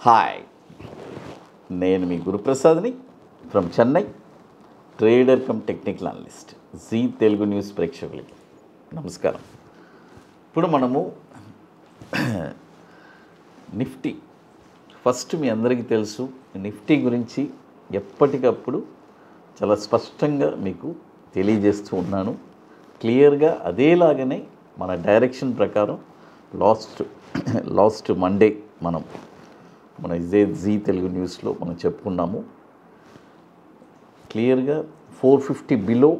Hi, నేను మీ గురుప్రసాద్ని from Chennai, trader cum technical analyst. Zee Telugu news ప్రేక్షకులకి నమస్కారం. ఇప్పుడు మనము నిఫ్టీ, ఫస్ట్ మీ అందరికీ తెలుసు, నిఫ్టీ గురించి ఎప్పటికప్పుడు చాలా స్పష్టంగా మీకు తెలియజేస్తూ ఉన్నాను. క్లియర్గా అదేలాగానే మన డైరెక్షన్ ప్రకారం లాస్ట్ మండే మన ఇదే జీ తెలుగు న్యూస్లో మనం చెప్పుకున్నాము. క్లియర్గా 450 బిలో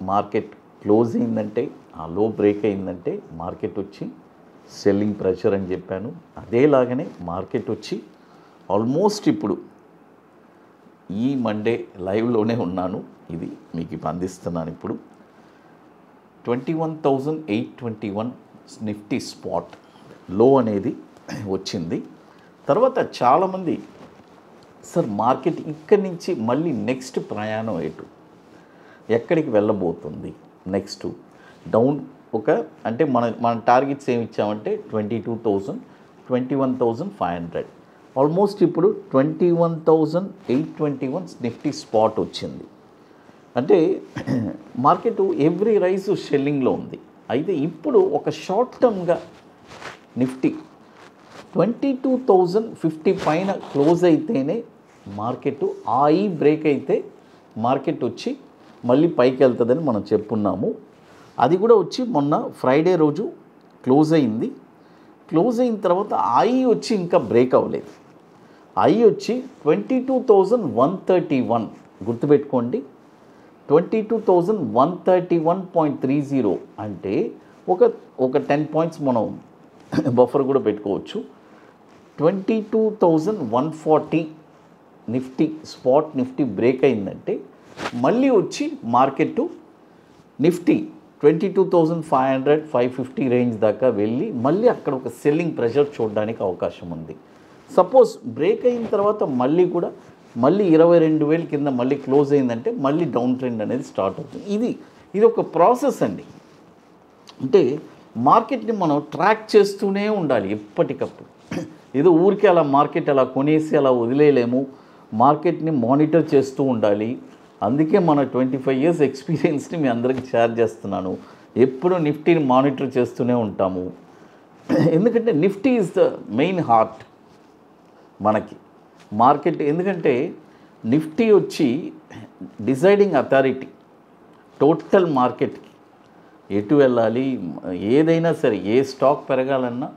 మార్కెట్ క్లోజ్ అయిందంటే, ఆ లో బ్రేక్ అయిందంటే మార్కెట్ వచ్చి సెల్లింగ్ ప్రెషర్ అని చెప్పాను. అదేలాగానే మార్కెట్ వచ్చి ఆల్మోస్ట్ ఇప్పుడు ఈ మండే లైవ్లోనే ఉన్నాను, ఇది మీకు ఇప్పుడు అందిస్తున్నాను. ఇప్పుడు 21,821 నిఫ్టీ స్పాట్ లో అనేది వచ్చింది. తర్వాత చాలామంది సార్ మార్కెట్ ఇక్కడి నుంచి మళ్ళీ నెక్స్ట్ ప్రయాణం ఎక్కడికి వెళ్ళబోతుంది, నెక్స్ట్ డౌన్ అంటే మన టార్గెట్స్ ఏమి ఇచ్చామంటే 22,000, 21,500, ఆల్మోస్ట్ ఇప్పుడు 21,821 నిఫ్టీ స్పాట్ వచ్చింది. అంటే మార్కెట్ ఎవ్రీ రైజ్ షెల్లింగ్లో ఉంది. అయితే ఇప్పుడు ఒక షార్ట్ టర్మ్గా నిఫ్టీ 22,050 పైన క్లోజ్ అయితేనే మార్కెట్ ఈ బ్రేక్ అయితే మార్కెట్ వచ్చి మళ్ళీ పైకి వెళ్తుందని మనం చెప్పున్నాము. అది కూడా వచ్చి మొన్న ఫ్రైడే రోజు క్లోజ్ అయింది. క్లోజ్ అయిన తర్వాత వచ్చి ఇంకా బ్రేక్ అవ్వలేదు. వచ్చి 22,131, గుర్తుపెట్టుకోండి, 22,131.30 అంటే ఒక 10 పాయింట్స్ మనం బఫర్ కూడా పెట్టుకోవచ్చు. 22,140 నిఫ్టీ స్పాట్ నిఫ్టీ బ్రేక్ అయిందంటే మళ్ళీ వచ్చి మార్కెట్ నిఫ్టీ 22,500, 550 రేంజ్ దాకా వెళ్ళి మళ్ళీ అక్కడ ఒక సెల్లింగ్ ప్రెషర్ చూడడానికి అవకాశం ఉంది. సపోజ్ బ్రేక్ అయిన తర్వాత మళ్ళీ 22,000 కింద మళ్ళీ క్లోజ్ అయిందంటే మళ్ళీ డౌన్ ట్రెండ్ అనేది స్టార్ట్ అవుతుంది. ఇది ఒక ప్రాసెస్ అండి. అంటే మార్కెట్ని మనం ట్రాక్ చేస్తూనే ఉండాలి ఎప్పటికప్పుడు. ఏదో ఊరికే అలా మార్కెట్ అలా కొనేసి అలా వదిలేయలేము. మార్కెట్ని మానిటర్ చేస్తూ ఉండాలి. అందుకే మన 25 ఇయర్స్ ఎక్స్పీరియన్స్ని మీ అందరికీ షేర్ చేస్తున్నాను. ఎప్పుడు నిఫ్టీని మానిటర్ చేస్తూనే ఉంటాము. ఎందుకంటే Nifty is the main heart మనకి మార్కెట్. ఎందుకంటే నిఫ్టీ వచ్చి డిసైడింగ్ అథారిటీ టోటల్ మార్కెట్కి, ఎటు వెళ్ళాలి, ఏదైనా సరే ఏ స్టాక్ పెరగాలన్నా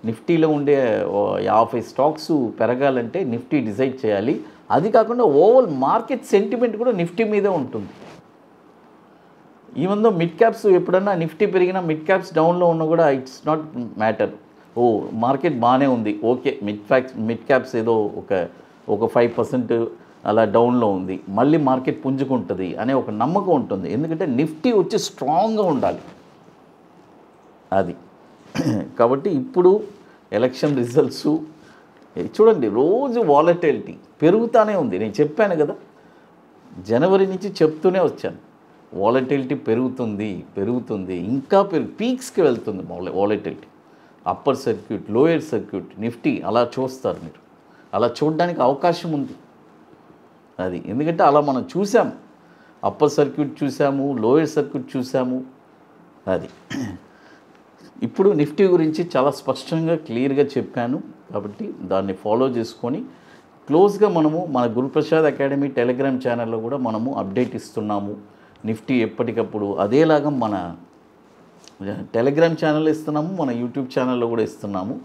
నిఫ్టీలో ఉండే 50 స్టాక్స్ పెరగాలంటే నిఫ్టీ డిసైడ్ చేయాలి. అది కాకుండా ఓవరాల్ మార్కెట్ సెంటిమెంట్ కూడా నిఫ్టీ మీదే ఉంటుంది. ఈవెన్ దో మిడ్ క్యాప్స్ ఎప్పుడన్నా నిఫ్టీ పెరిగినా మిడ్ క్యాప్స్ డౌన్లో ఉన్నా కూడా ఇట్స్ నాట్ మ్యాటర్. మార్కెట్ బాగానే ఉంది, ఓకే, మిడ్ క్యాప్స్ ఏదో ఒక 5% అలా డౌన్లో ఉంది, మళ్ళీ మార్కెట్ పుంజుకుంటుంది అనే ఒక నమ్మకం ఉంటుంది. ఎందుకంటే నిఫ్టీ వచ్చి స్ట్రాంగ్గా ఉండాలి అది. కాబట్టి ఇప్పుడు ఎలక్షన్ రిజల్ట్స్ చూడండి, రోజు వాలటిలిటీ పెరుగుతూనే ఉంది. నేను చెప్పాను కదా, జనవరి నుంచి చెప్తూనే వచ్చాను, వాలటిలిటీ పెరుగుతుంది ఇంకా పీక్స్కి వెళ్తుంది volatility. Upper circuit, lower circuit, Nifty అలా చూస్తారు మీరు, అలా చూడడానికి అవకాశం ఉంది అది. ఎందుకంటే అలా మనం చూసాము, అప్పర్ సర్క్యూట్ చూసాము, లోయర్ సర్క్యూట్ చూసాము అది. ఇప్పుడు నిఫ్టీ గురించి చాలా స్పష్టంగా క్లియర్గా చెప్పాను. కాబట్టి దాన్ని ఫాలో చేసుకొని క్లోజ్గా మనము మన గురుప్రసాద్ అకాడమీ టెలిగ్రామ్ ఛానల్లో కూడా మనము అప్డేట్ ఇస్తున్నాము నిఫ్టీ ఎప్పటికప్పుడు. అదేలాగా మన టెలిగ్రామ్ ఛానల్ ఇస్తున్నాము, మన యూట్యూబ్ ఛానల్లో కూడా ఇస్తున్నాము.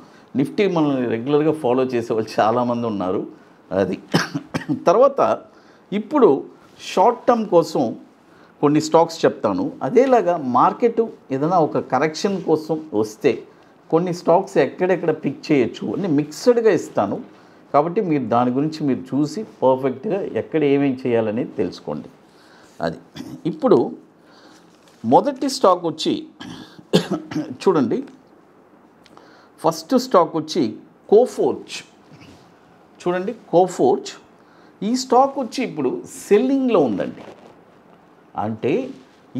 నిఫ్టీ మనల్ని రెగ్యులర్గా ఫాలో చేసే వాళ్ళు చాలామంది ఉన్నారు అది. తర్వాత ఇప్పుడు షార్ట్ టర్మ్ కోసం కొన్ని స్టాక్స్ చెప్తాను. అదేలాగా మార్కెట్ ఏదైనా ఒక కరెక్షన్ కోసం వస్తే కొన్ని స్టాక్స్ ఎక్కడెక్కడ పిక్ చేయొచ్చు అని మిక్స్డ్గా ఇస్తాను. కాబట్టి మీరు దాని గురించి మీరు చూసి పర్ఫెక్ట్గా ఎక్కడ ఏమేమి చేయాలనేది తెలుసుకోండి అది. ఇప్పుడు మొదటి స్టాక్ వచ్చి చూడండి, ఫస్ట్ స్టాక్ వచ్చి కోఫోర్జ్. చూడండి, కోఫోర్జ్ ఈ స్టాక్ వచ్చి ఇప్పుడు సెల్లింగ్లో ఉందండి. అంటే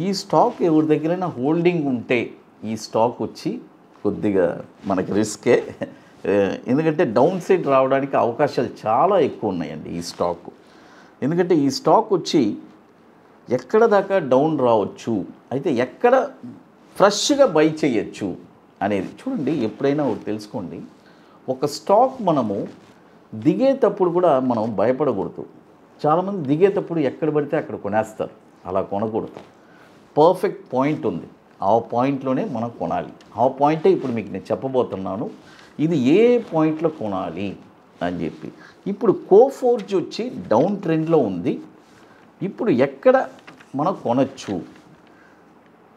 ఈ స్టాక్ ఎవరి దగ్గరైనా హోల్డింగ్ ఉంటే ఈ స్టాక్ వచ్చి కొద్దిగా మనకి రిస్కే. ఎందుకంటే డౌన్ సైడ్ రావడానికి అవకాశాలు చాలా ఎక్కువ ఉన్నాయండి ఈ స్టాక్. ఎందుకంటే ఈ స్టాక్ వచ్చి ఎక్కడ దాకా డౌన్ రావచ్చు, అయితే ఎక్కడ ఫ్రెష్గా బై చేయొచ్చు అనేది చూడండి. ఎప్పుడైనా ఒకటి తెలుసుకోండి, ఒక స్టాక్ మనము దిగేటప్పుడు కూడా మనం భయపడకూడదు. చాలామంది దిగేటప్పుడు ఎక్కడ పడితే అక్కడ కొనేస్తారు, అలా కొనకూడదు. పర్ఫెక్ట్ పాయింట్ ఉంది, ఆ పాయింట్లోనే మనం కొనాలి. ఆ పాయింటే ఇప్పుడు మీకు నేను చెప్పబోతున్నాను, ఇది ఏ పాయింట్లో కొనాలి అని చెప్పి. ఇప్పుడు కోఫోర్జ్ వచ్చి డౌన్ ట్రెండ్లో ఉంది. ఇప్పుడు ఎక్కడ మనం కొనచ్చు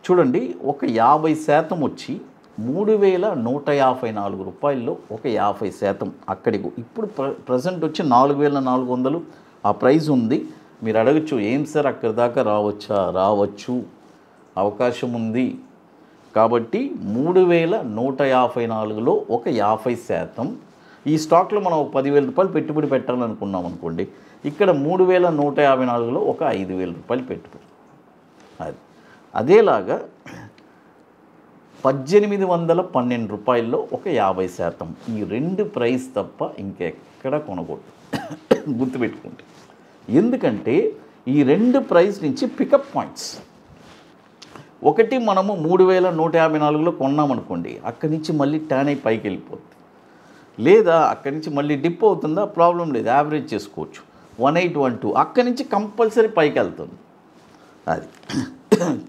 చూడండి. ఒక 50% వచ్చి 3154 రూపాయల్లో ఒక 50% అక్కడికి. ఇప్పుడు ప్రజెంట్ వచ్చి 4400 ఆ ప్రైస్ ఉంది. మీరు అడగచ్చు, ఏం సార్ అక్కడి దాకా రావచ్చా? రావచ్చు, అవకాశం ఉంది. కాబట్టి 3154లో ఒక 50%. ఈ స్టాక్లో మనం 10,000 రూపాయలు పెట్టుబడి పెట్టాలనుకున్నాం అనుకోండి, ఇక్కడ 3154లో ఒక 5,000 రూపాయలు పెట్టుబడి. అదేలాగా 1812 రూపాయల్లో ఒక 50%. ఈ 2 ప్రైస్ తప్ప ఇంకెక్కడ కొనకూడదు, గుర్తుపెట్టుకుంటే. ఎందుకంటే ఈ 2 ప్రైస్ నుంచి పికప్ పాయింట్స్. ఒకటి మనము 3154లో కొన్నామనుకోండి, అక్కడి నుంచి మళ్ళీ టర్న్ అయి పైకి వెళ్ళిపోతుంది. లేదా అక్కడి నుంచి మళ్ళీ డిప్ అవుతుందా, ప్రాబ్లం లేదు, యావరేజ్ చేసుకోవచ్చు. 1812 అక్కడి నుంచి కంపల్సరీ పైకి వెళ్తుంది. అది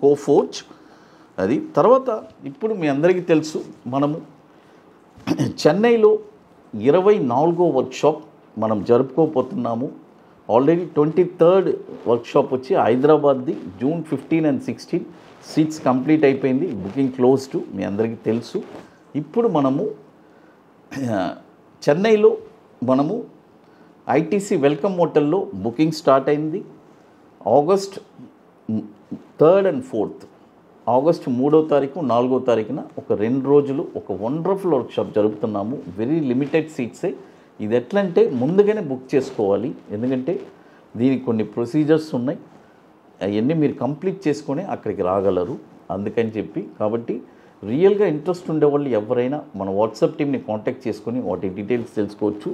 కోఫోర్జ్. అది తర్వాత ఇప్పుడు మీ అందరికీ తెలుసు, మనము చెన్నైలో 24వ వర్క్షాప్ మనం జరుపుకోపోతున్నాము. ఆల్రెడీ 23rd వర్క్షాప్ వచ్చి హైదరాబాద్ది June 15 and 16 సీట్స్ కంప్లీట్ అయిపోయింది, బుకింగ్ క్లోజ్డ్, మీ అందరికీ తెలుసు. ఇప్పుడు మనము చెన్నైలో మనము ఐటీసీ వెల్కమ్ హోటల్లో బుకింగ్ స్టార్ట్ అయింది. August 3rd and 4th, August 3వ తారీఖు 4వ తారీఖున ఒక 2 రోజులు ఒక వండర్ఫుల్ వర్క్షాప్ జరుపుతున్నాము. వెరీ లిమిటెడ్ సీట్సే. ఇది ఎట్లంటే ముందుగానే బుక్ చేసుకోవాలి, ఎందుకంటే దీనికి కొన్ని ప్రొసీజర్స్ ఉన్నాయి, అవన్నీ మీరు కంప్లీట్ చేసుకొని అక్కడికి రాగలరు. అందుకని చెప్పి కాబట్టి రియల్గా ఇంట్రెస్ట్ ఉండేవాళ్ళు ఎవరైనా మన వాట్సాప్ టీమ్ని కాంటాక్ట్ చేసుకొని వాటి డీటెయిల్స్ తెలుసుకోవచ్చు.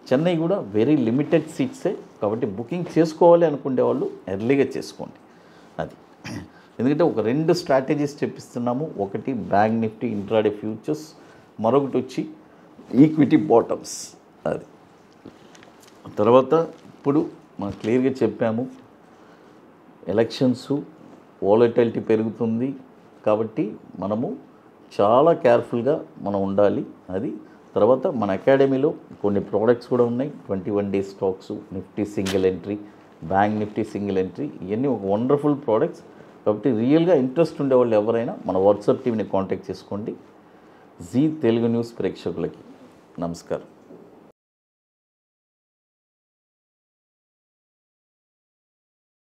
చెన్నై కూడా వెరీ లిమిటెడ్ సీట్సే, కాబట్టి బుకింగ్ చేసుకోవాలి అనుకునే వాళ్ళు ఎర్లీగా చేసుకోండి. అది ఎందుకంటే ఒక 2 స్ట్రాటజీస్ చెప్పిస్తున్నాము. ఒకటి బ్యాంక్ నిఫ్టీ ఇంట్రాడే ఫ్యూచర్స్, మరొకటి వచ్చి ఈక్విటీ బాటమ్స్. అది తర్వాత ఇప్పుడు మనం క్లియర్గా చెప్పాము, ఎలక్షన్స్, వాలటిలిటీ పెరుగుతుంది, కాబట్టి మనము చాలా కేర్ఫుల్గా మనం ఉండాలి. అది తర్వాత మన అకాడమీలో కొన్ని ప్రోడక్ట్స్ కూడా ఉన్నాయి, 21 days stocks, Nifty single entry, bank Nifty single entry, ఇవన్నీ ఒక వండర్ఫుల్ ప్రోడక్ట్స్. కాబట్టి రియల్గా ఇంట్రెస్ట్ ఉండేవాళ్ళు ఎవరైనా మన వాట్సాప్ టీమ్ని కాంటాక్ట్ చేసుకోండి. జీ తెలుగు న్యూస్ ప్రేక్షకులకి నమస్కారం.